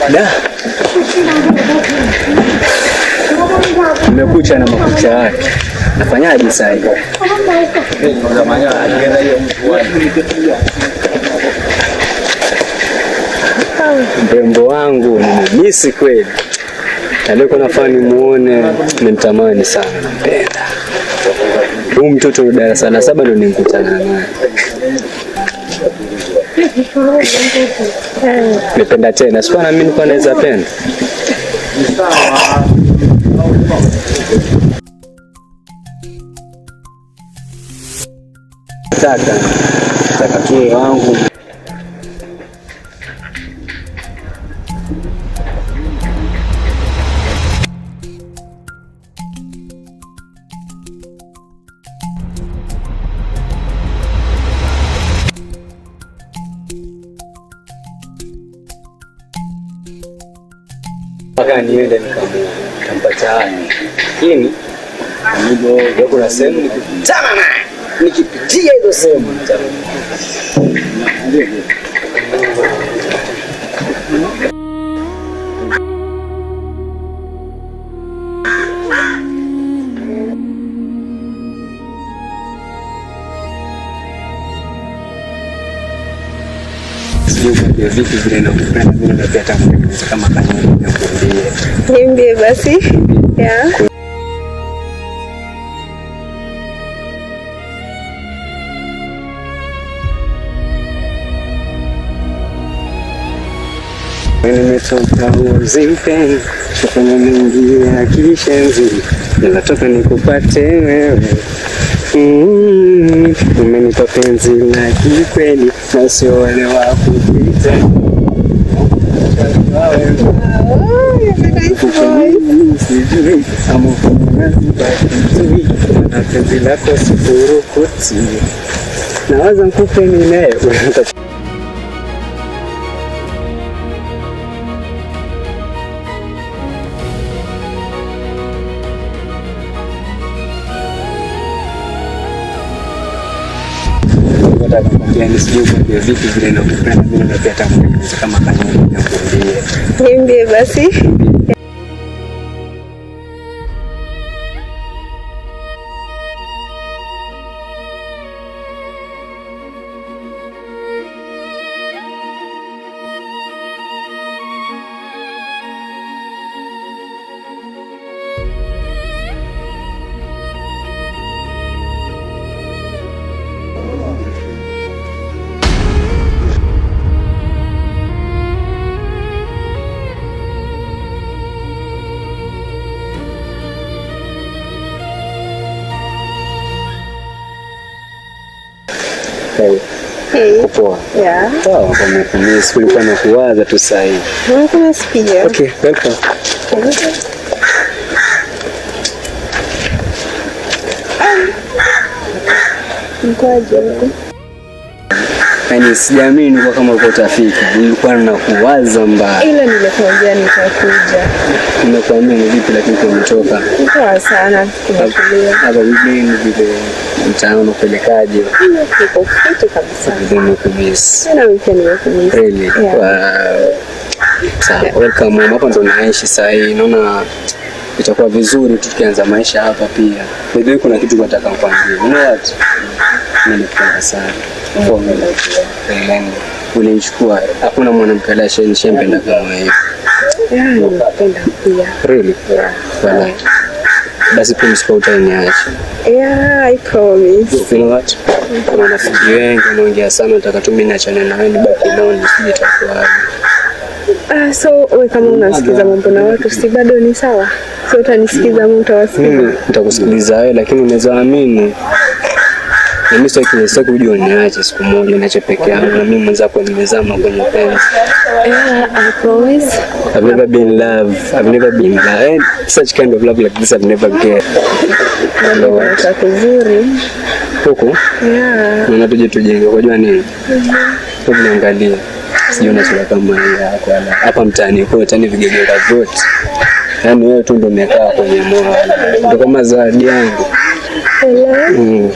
Da. Nimekucha na makucha yake. Nafanyaje sasa hivi? Mrembo wangu nimemisi kweli. Alikuwa nafani muone, nimtamani sana, nampenda. Huyu mtoto wa darasa la 7 ndo nimekutana naye. Nipenda tena. Sikuwa na mimi nilikuwa naweza penda. Taka tu wangu. Mpaka niende nikampata lakini ndio kuna sehemu nikitama nikipitia hizo sehemu vitu vile na kupenda vile na pia tamueleza kama kanuni nakwambia. Niambie basi. Yeah. Nimetoka uzimpe, kufanya mingi ya kishenzi, ninatoka nikupate wewe. Umenipa penzi la kikweli na sio wale wa kupita. Na penzi lako sifurukuti, nawaza nikupe ninaye. Yani sijui kwa vitu vile na kupenda mimi na pia tamueleza kama kanuni nakwambia. Niambie basi. Hey. Poa. Yeah. Sawa, kama mimi sikuwa na kuwaza tu sasa hivi. Nasikia. Okay, welcome. Mkwaje? Yaani sijaamini kwa kama uko utafika. Nilikuwa na kuwaza mbaya. Ila nilikwambia nitakuja. Nimekuamini vipi lakini umetoka. Poa sana kukulia. Hapa hivi vile mtaani unapelekaje? Niko fit kabisa. Ndio kubisi. Sana weekend nimekumiss. Really? Yeah. Wow. Sawa, welcome. Hapa ndo naishi sasa hivi. Naona itakuwa vizuri tukianza maisha hapa pia. Ndio kuna kitu nataka nikwambie. You know what? Mimi napenda sana. Ulinichukua. Hakuna mwanamke aliyeshempenda kama hivi. Yeah, napenda pia. Really? Yeah. Wala. Basi promise utaniacha. Yeah, I promise. You know what? Kuna rafiki wengi wanaongea sana, nataka tu mimi niachane na wewe nibaki nao nisije takuwa. So wewe kama unasikiza mambo na watu si bado ni sawa? So utanisikiza mimi utawasikiza. Nitakusikiliza wewe lakini unaweza amini. Na mimi sitaki kujua niache siku moja niache peke yangu na mimi mwenzako nimezama kwenye penzi. Yeah, I promise. I've never been in love. I've never been in love. Such kind of love like this I've never get. Ndio kuzuri. Huko? Yeah. Na tuje tujenge kujua nini? Tunaangalia. Sijiona sura kama hii yako hapa mtaani kote ni vigegera vyote. Yaani wewe tu ndio umekaa kwenye moyo. Ndio kama zawadi yangu. Hello.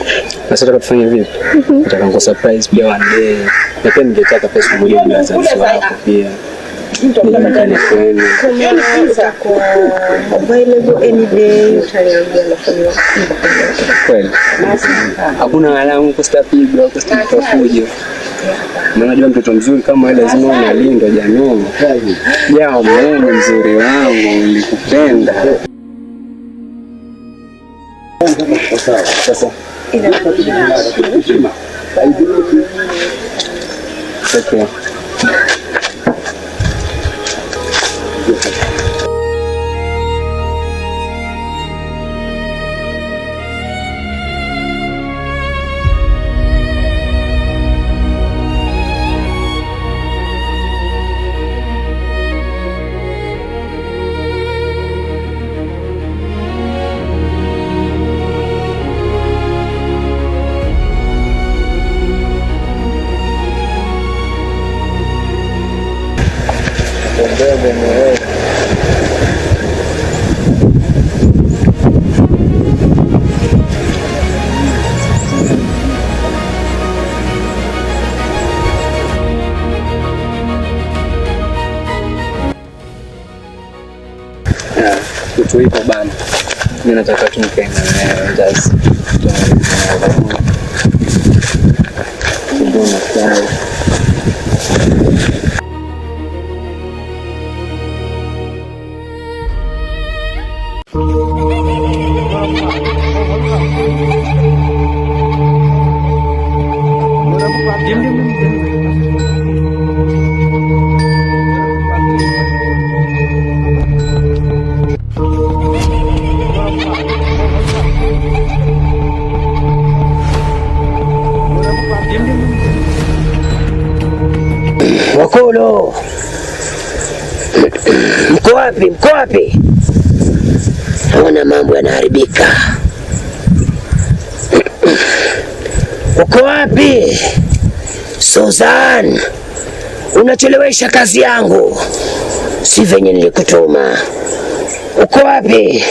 Sasa nataka tufanye vipi? Nataka nikusurprise pia one day. Na pia ningetaka pesa moja bila wazazi wako pia. available any day utaniambia nafanya kweli. Hakuna alamu kustapigwa kustafujo. Maana najua mtoto mzuri kama yule lazima unalindwa jamii. Jao mume mzuri wangu nilikupenda. Sasa okay. Kitu hiko bana. Mimi nataka tumkae na wewe just. Mbona sawa? Wakolo, mko wapi? Mko wapi? Naona mambo yanaharibika. Uko wapi? Suzan, unachelewesha kazi yangu, si venye nilikutuma. Uko wapi?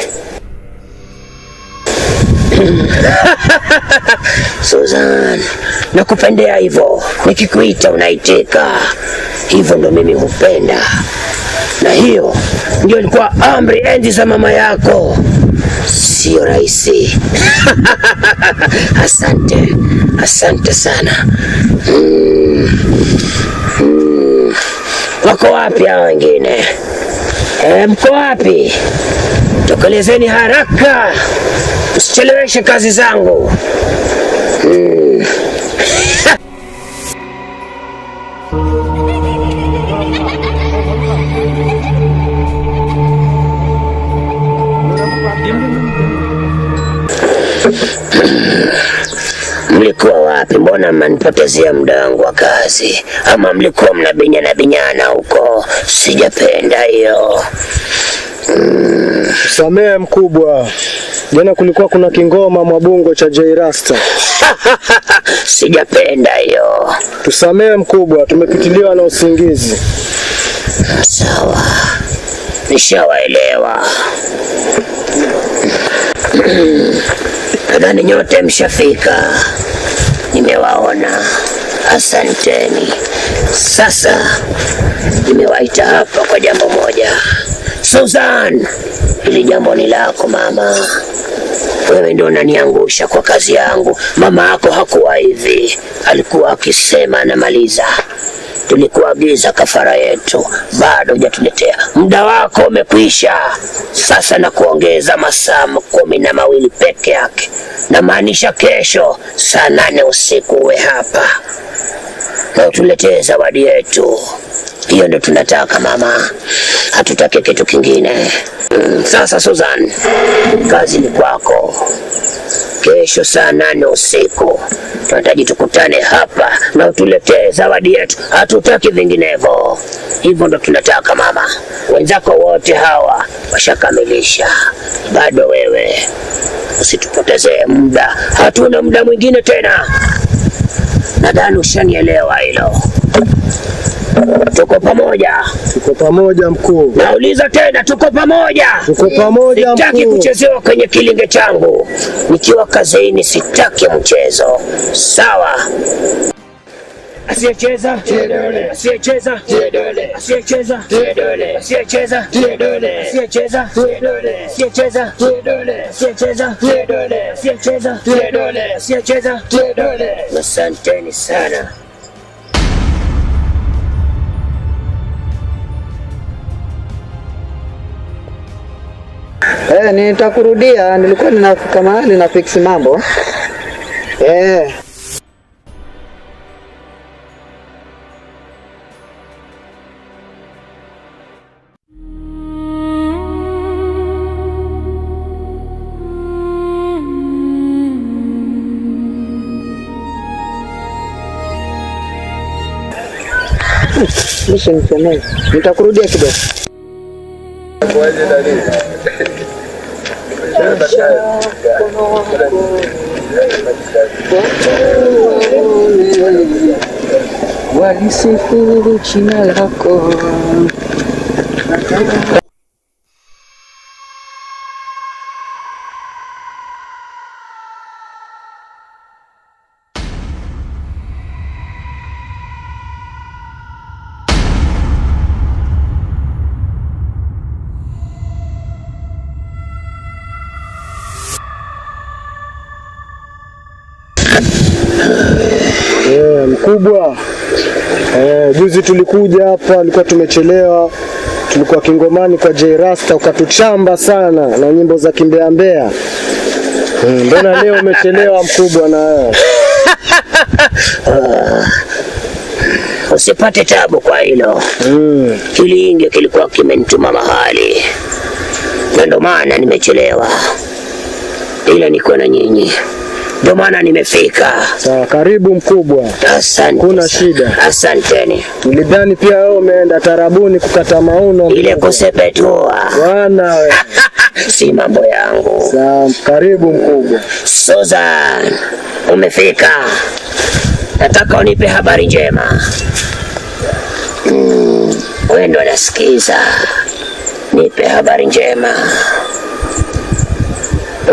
Suzan, nakupendea hivyo, nikikuita unaitika. Hivyo ndo mimi hupenda, na hiyo ndio ilikuwa amri enzi za mama yako. Sio rahisi. Asante, asante sana. Wako wapi hao wengine? Mko wapi? Tokelezeni haraka, usicheleweshe kazi zangu. Mlikuwa wapi? Mbona mnanipotezea muda wangu wa kazi? Ama mlikuwa mnabinyana huko? Sijapenda hiyo. Samehe mkubwa. Jana kulikuwa kuna kingoma Mwabungo cha J Rasta. Sijapenda hiyo. Tusamehe mkubwa, tumepitiliwa na usingizi. Sawa, nishawaelewa. Nadhani nyote mshafika, nimewaona. Asanteni. Sasa nimewaita hapa kwa jambo moja. Suzan, hili jambo ni lako mama. Wewe ndio unaniangusha kwa kazi yangu. Mama yako hakuwa hivi, alikuwa akisema anamaliza. Tulikuagiza kafara yetu, bado hujatuletea. Muda wako umekwisha. Sasa na kuongeza masaa 12 peke yake. Na maanisha kesho saa 8 usiku uwe hapa na utuletee zawadi yetu. Hiyo ndio tunataka mama, hatutaki kitu kingine. Sasa Suzan, kazi ni kwako. Kesho saa 8 usiku tunahitaji tukutane hapa na utuletee zawadi yetu. Hatutaki vinginevyo. Hivyo ndo tunataka mama. Wenzako wote hawa washakamilisha, bado wewe. Usitupotezee muda, hatuna muda mwingine tena. Nadhani ushanielewa hilo. Tuko pamoja. Tuko pamoja mkuu. Nauliza tena, tuko pamoja. Tuko pamoja mkuu. Sitaki kuchezewa kwenye kilinge changu. Nikiwa kazini sitaki mchezo. Sawa? Asiyecheza kidole, asiyecheza kidole, asiyecheza kidole, asiyecheza kidole, asiyecheza kidole, asiyecheza kidole, asiyecheza kidole, asiyecheza kidole, asiyecheza kidole. Asanteni sana. Nitakurudia, nilikuwa ninafika mahali na fix mambo. Nitakurudia kidogo. Walisifu jina lako. Mkubwa, juzi tulikuja hapa, alikuwa tumechelewa, tulikuwa Kingomani kwa J Rasta, ukatuchamba sana na nyimbo za kimbea. Mbona leo umechelewa mkubwa na wewe? Usipate tabu kwa hilo. Kilinge kilikuwa kimenituma mahali, na ndo maana nimechelewa, ila niko na nyinyi, ndio maana nimefika. Sawa, karibu mkubwa. Asante. Kuna shida? Asanteni. Nilidhani pia wewe umeenda tarabuni kukata mauno. Ile kusepetua. Bwana wewe. Si mambo yangu. Sawa, karibu mkubwa. Suzan, umefika. Nataka unipe habari njema. Wewe ndo nasikiza. Nipe habari njema.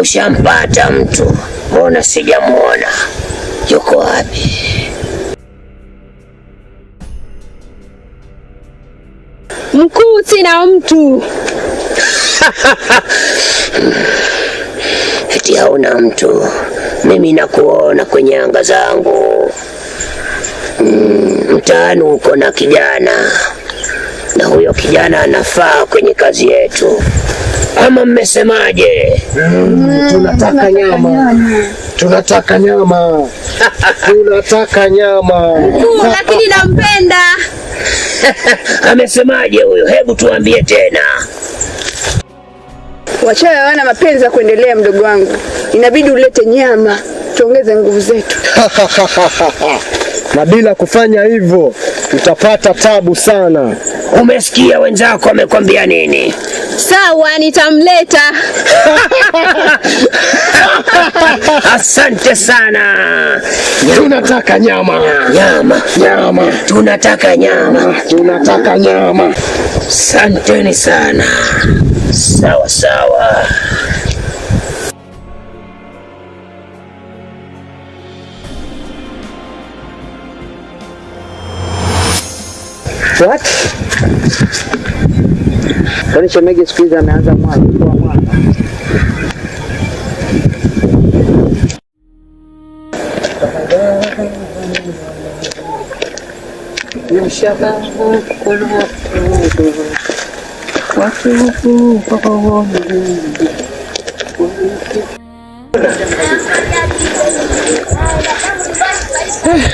Ushampata mtu? Mbona sijamuona? Yuko wapi? Mkuu, sina mtu. Eti hauna mtu? Mimi nakuona kwenye anga zangu. Mtaani uko na kijana, na huyo kijana anafaa kwenye kazi yetu. Ama mmesemaje? Tunataka nyama. Tunataka nyama. Tunataka nyama. Lakini nampenda. Amesemaje huyo? Hebu tuambie tena. Wachawi hawana mapenzi ya kuendelea, mdogo wangu. Inabidi ulete nyama, tuongeze nguvu zetu. Na bila kufanya hivyo utapata tabu sana. Umesikia wenzako wamekwambia nini? Sawa, nitamleta. Asante sana. Tunataka nyama. Nyama. Nyama. Tunataka nyama. Tunataka nyama. Asanteni sana. Sawa sawa. What? Kwani shemegi siku hizi ameanza mwana?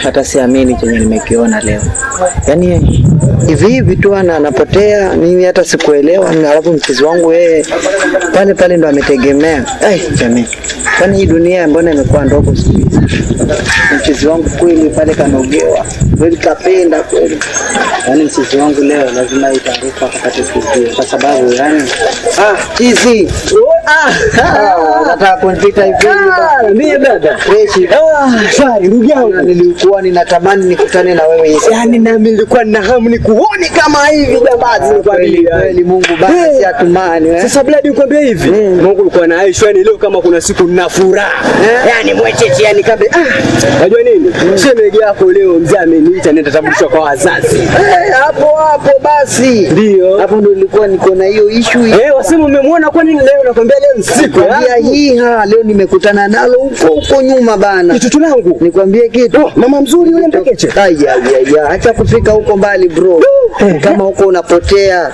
Hata siamini chenye nimekiona leo. Yaani hivi tu anapotea, mimi hata sikuelewa. Alafu mchizi wangu yeye pale ndo ametegemea. Jamani. Kwani hii dunia mbona imekuwa ndogo siku hizi? Mchizi wangu kweli pale kanogewa. Kweli kapenda kweli. Yaani mchizi wangu leo lazima itaruka wakati kujua, kwa sababu yani chizi. Nataka kunipita hivi. Mimi dada. Fresh. Shari ndugu yangu, nilikuwa ninatamani nikutane na wewe hivi. Yaani nami nilikuwa na hamu nikuone kama hivi jambazi, nikwambia. Kweli Mungu basi atumani. Sasa Bladi nikwambia hivi. Mungu alikuwa na Aisha, yani leo kama kuna siku nina furaha. Yaani mwecheche, yani kabla unajua nini? Shemeji yako leo mzee ameniita nenda tambulishwa kwa wazazi. Hapo basi. Ndio. Hapo ndo nilikuwa niko na hiyo issue. Wasema umemwona kwa nini leo? Nakwambia leo siku ya leo nimekutana nalo huko nyuma bana. Kitu langu. Nikwambie kitu. Mama mzuri yule mpekeche. Acha kufika huko mbali bro. Kama huko unapotea.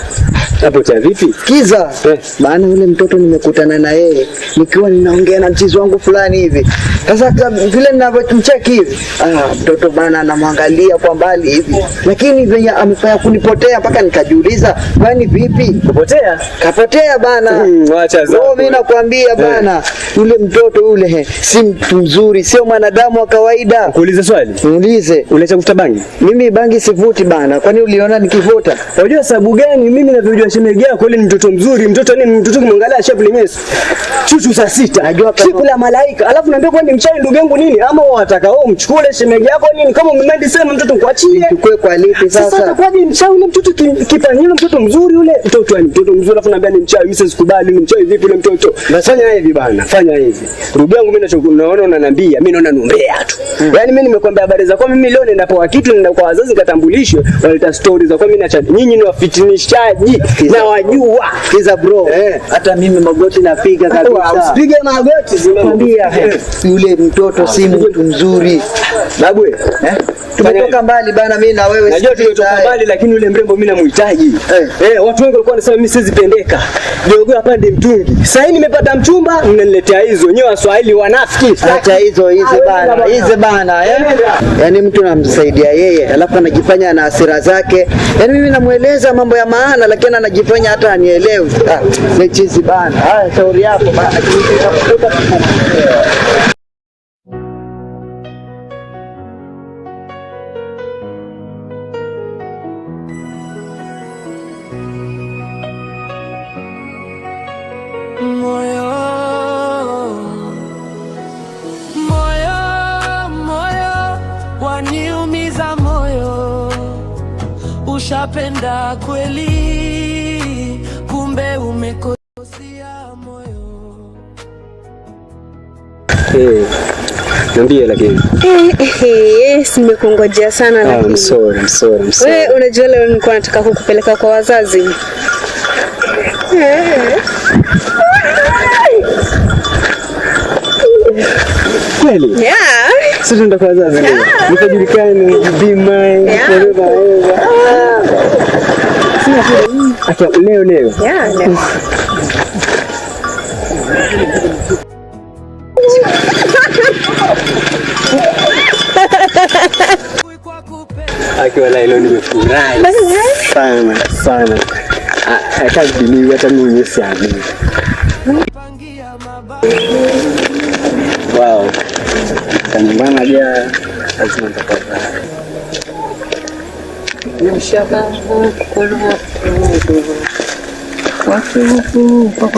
Napotea vipi? Kiza. Maana yule mtoto nimekutana na yeye nikiwa ninaongea na mchizi wangu fulani hivi. Sasa vile ninavyomcheki hivi, mtoto bana anamwangalia kwa mbali hivi. Lakini venye amefanya kunipotea mpaka nikajiuliza, kwani vipi? Kupotea? Kapotea bana. Acha zako. Mimi nakwambia bana, yule mtoto yule si mtu mzuri, sio mwanadamu wa kawaida. Kuuliza swali? Muulize. Uliacha kuvuta bangi? Mimi bangi sivuti bana. Kwani uliona nikivuta? Unajua sababu gani? Mimi ninavyojua shemeji yako ile ni mtoto mzuri, mtoto nini, mtoto kumwangalia shape lenyeso. Chuchu saa 6. Najua siku la malaika. Alafu naambia kwa ni mchawi ndugu yangu nini? Ama unataka wewe umchukue shemeji yako nini? Kama umemendi sema mtoto kuachie. Chukue kwa lipi sasa? Sasa atakuwaje mchawi yule mtoto kifanyia mtoto mzuri yule? Mtoto ni mtoto mzuri alafu naambia ni mchawi. Mimi sikubali ni mchawi vipi yule mtoto? Nafanya hivi bana, fanya hivi. Ndugu yangu mimi naona unaniambia, mimi naona numbea tu. Yaani mimi nimekwambia habari za kwa mimi leo nenda kwa kitu nenda kwa wazazi nikatambulishwe, waleta stories za kwa mimi na nyinyi ni wafitinishaji na wajua. Kiza bro. Hata mimi magoti napiga kabisa. Usipige magoti zimekwambia. Yule mtoto si mtu mzuri. Babu tumetoka mbali bana mimi na wewe. Najua tumetoka mbali lakini yule mrembo mimi namhitaji. Watu wengi walikuwa wanasema mimi siwezi pendeka. Jogo hapa ndi mtungi. Sasa hivi nimepata mchumba mnaniletea hizo. Nyewe Waswahili wanafiki. Acha hizo bana. Hizi bana. Yaani mtu anamsaidia yeye alafu anajifanya ana hasira zake. Yaani mimi namueleza mambo ya maana lakini anajifanya hata anielewi. Ni chizi bana. Haya shauri yako bana. Waniumiza moyo, ushapenda kweli, kumbe umekosea moyo. Niambie lakini. Yes, nimekungojea sana lakini. I'm sorry. Wewe unajua leo nilikuwa nataka kukupeleka kwa wazazi. Kweli? Yeah. Sisi tunataka kwa wazazi leo. Nikajulikane bima sina shida. Acha leo. Yeah, leo. Akiwa leo nimefurahi sana. Hata bili hata mimi siamini. Wow. Kanyambana dia lazima nitapata. Mshaba kulwa. Watu kwa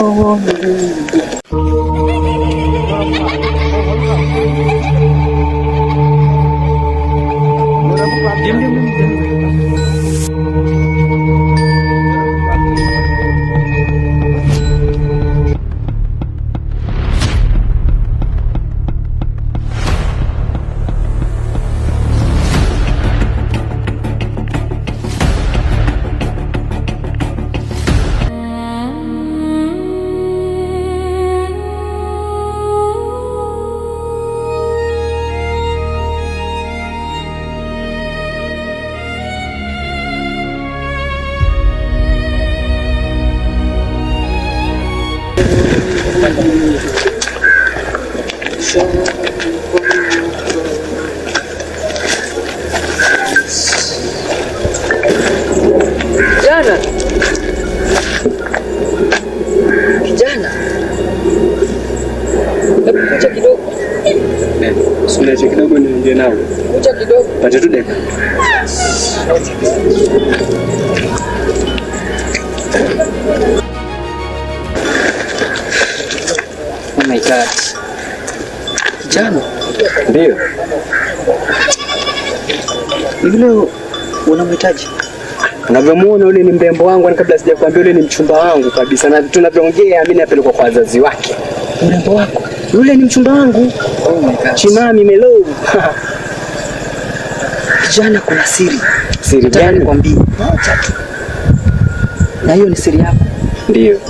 Kijana. Kuja kidogo. Sura kidogo niongee nao. Kuja kidogo. Pata tu dakika. Oh my God. Kijana. Ndio. Yule unamhitaji? Unavyomuona yule ni mrembo wangu, na kabla sijakwambia yule ni mchumba wangu kabisa, na tunavyoongea mimi napelekwa kwa wazazi wake. Mrembo wako? Yule ni mchumba wangu. Oh my God. Chimami Melo. Kijana, kuna siri. Siri gani? Nikwambie. Moja tu. Na hiyo ni siri yako. Ndio.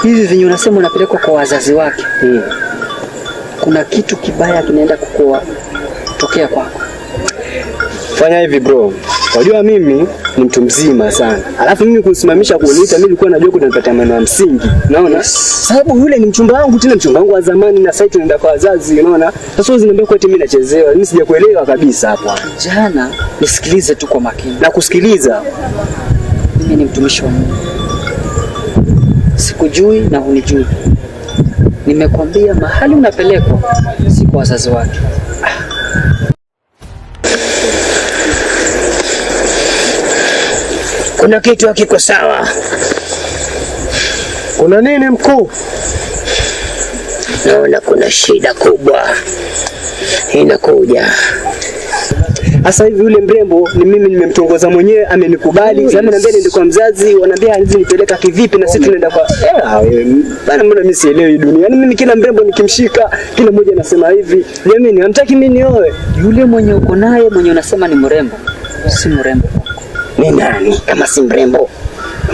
Hivi venye unasema unapelekwa kwa wazazi wake. Kuna kitu kibaya kinaenda kutokea kwako. Fanya hivi bro. Unajua mimi ni mtu mzima sana. Alafu mimi kusimamisha kuuliza, mimi nilikuwa najua kutanipatia maneno ya msingi. Unaona? Sababu yule ni mchumba wangu, tena mchumba wangu wa zamani, na sasa tunaenda kwa wazazi, unaona? Sasa usiniambie kwa eti mimi nachezewa. Mimi sijakuelewa kabisa hapo. Jana, nisikilize tu kwa makini. Na kusikiliza. Mimi ni mtumishi wa Mungu. Sikujui na hunijui. Nimekwambia mahali unapelekwa si kwa wazazi wake. Kuna kitu hakiko sawa. Kuna nini mkuu? Naona kuna shida kubwa inakuja. Sasa hivi yule mrembo ni mimi nimemtongoza mwenyewe, amenikubali. Sasa ananiambia niende kwa mzazi, wananiambia hizi nipeleka kivipi na sisi tunaenda kwa bana, mbona mimi sielewi dunia. Yaani mimi kila mrembo nikimshika, kila mmoja anasema hivi. Jamani, hamtaki mimi nioe. Yule mwenye uko naye mwenye unasema ni mrembo, si mrembo. Ni nani kama si mrembo?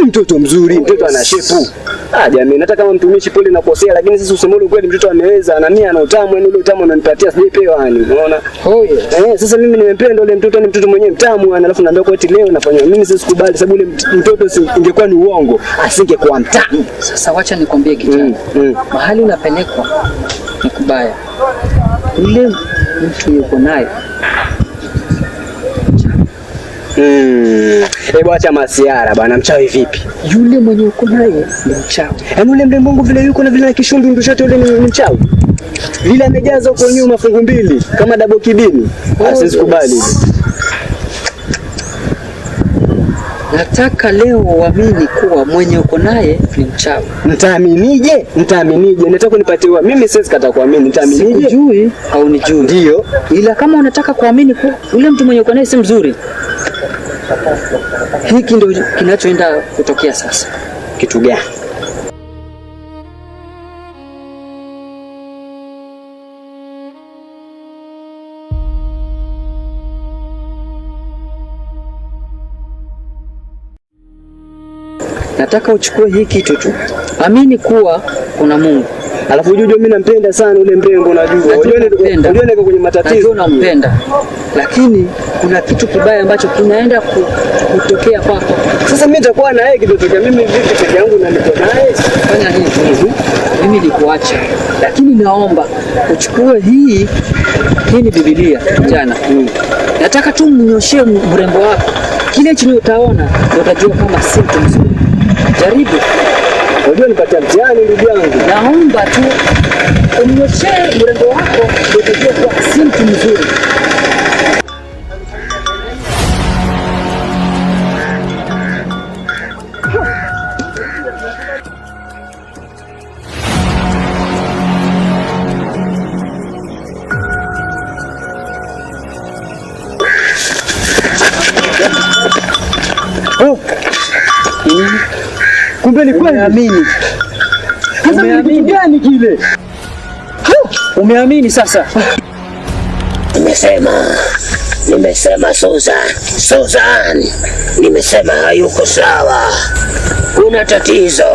Mtoto mzuri, mtoto ana shepu. Jamani, hata kama mtumishi pole nakosea, lakini sisi useme ule kweli mtoto ameweza, na mimi ana utamu, yani ule utamu ananipatia sijapewa yani, unaona? Oh yeah. Sasa mimi nimempenda ule mtoto, ni mtoto mwenyewe mtamu, alafu naambia kwa eti leo nafanya. Mimi sisikubali sababu ule mtoto ingekuwa ni uongo, asingekuwa mtamu. Sasa wacha nikwambie kijana. Mahali unapelekwa ni kubaya. Yule mtu yuko naye. Hebu acha masiara bwana, mchawi vipi? Yule mwenye uko naye ni mchawi. Yaani ule mrembo wangu vile yuko na vile na kishundu ndio shote yule ni mchawi. Vile amejaza huko nyuma fungu mbili kama double kibini. Sisikubali. Nataka leo uamini kuwa mwenye uko naye ni mchawi. Nitaaminije? Nataka unipatie mimi siwezi kata kuamini. Nitaaminije? Sikujui au nijui. Ndio. Ila kama unataka kuamini kuwa yule mtu mwenye uko naye si mzuri, hiki ndio kinachoenda kutokea sasa. Kitu gani? Nataka uchukue hii kitu tu. Amini kuwa kuna Mungu. Alafu unajua mimi nampenda sana ule mrembo, unajua. Unajua niko kwenye matatizo. Najua nampenda. Lakini kuna kitu kibaya ambacho kinaenda kutokea kwako. Sasa mimi nitakuwa na yeye kitotokea mimi vipi peke yangu na niko naye? Fanya hivi. Mimi nikuacha. Lakini naomba uchukue hii ni Biblia kijana. Nataka tu mnyoshie mrembo wako. Kile chenye utaona ndio utajua kama si mtu mzuri. Jaribu. Unajua nipatia mtihani ndugu yangu. Naomba tu umnyoshee mrembo wako ndio utajua kama si mtu mzuri. Kumbe ni kweli. Umeamini. Umeamini gani kile? Umeamini sasa. Nimesema Susan. Nimesema hayuko sawa. Kuna tatizo.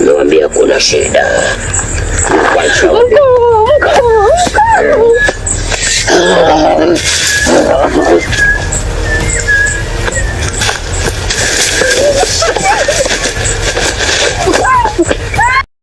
Niambia kuna shida.